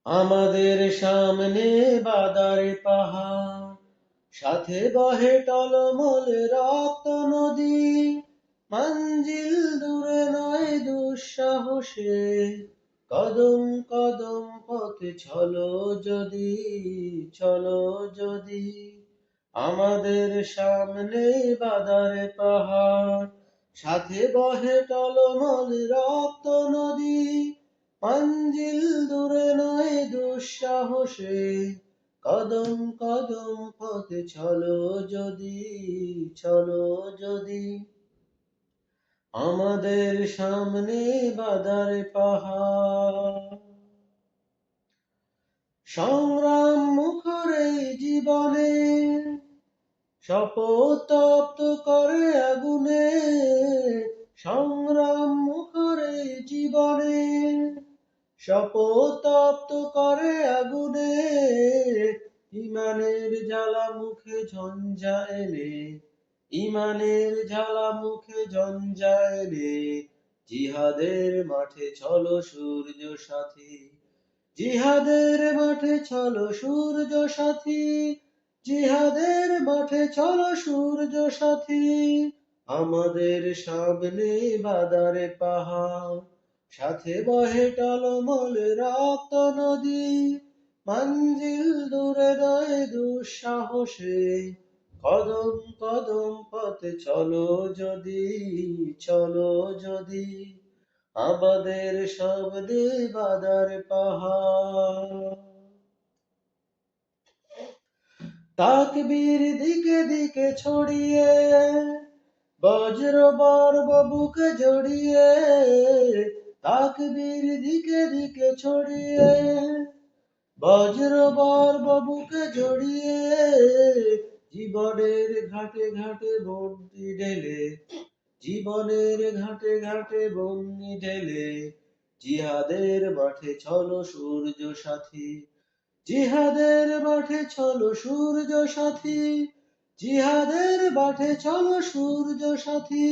আমাদের সামনে বাদারে পাহাড়, সাথে বহে টলমল রক্ত নদী। মঞ্জিল দূরে নয় দুঃসাহসে, কদম কদম পথে চলো যদি, চলো যদি। আমাদের সামনে বাদারে পাহাড়, সাথে বহে টলমল রক্ত নদী। মঞ্জিল দূরে নয় দুঃসাহসে, কদম কদম পথে চলো যদি, চলো যদি। আমাদের সামনে বাদারে পাহাড়, সংগ্রাম মুখর এই জীবনে, শপথ তপ্ত করে আগুনে। সংগ্রাম মুখর এই জীবনে, শপথ তপ্ত করে আগুনে। ইমানের জ্বালা মুখে ঝঞ্ঝা এনে, ইমানের জ্বালা মুখে ঝঞ্ঝা এনে। জিহাদের মাঠে চলো সূর্য সাথী, জিহাদের মাঠে চলো সূর্য সাথী। জিহাদের মাঠে চলো সূর্য সাথী। আমাদের সামনে বাদারে পাহাড়, সাথে বহে টলমল রক্ত নদী। মঞ্জিল দূরে নয় দুঃসাহসে, কদম কদম পথে চলো যদি, চলো যদি। আমাদের সামনে বাদারে পাহাড়, তাকবীর দিকে দিকে ছড়িয়ে, বজ্র বর্ব বুকে জড়িয়ে। তাকবীর দিকে দিকে ছড়িয়ে, বজ্র বর্ব বুকে জড়িয়ে। জীবনের ঘাটে ঘাটে বন্দি ঢেলে, জীবনের ঘাটে ঘাটে বন্দি ঢেলে। জিহাদের মাঠে চলো সূর্য সাথী, জিহাদের মাঠে চলো সূর্য সাথী। জিহাদের মাঠে চলো সূর্য সাথী।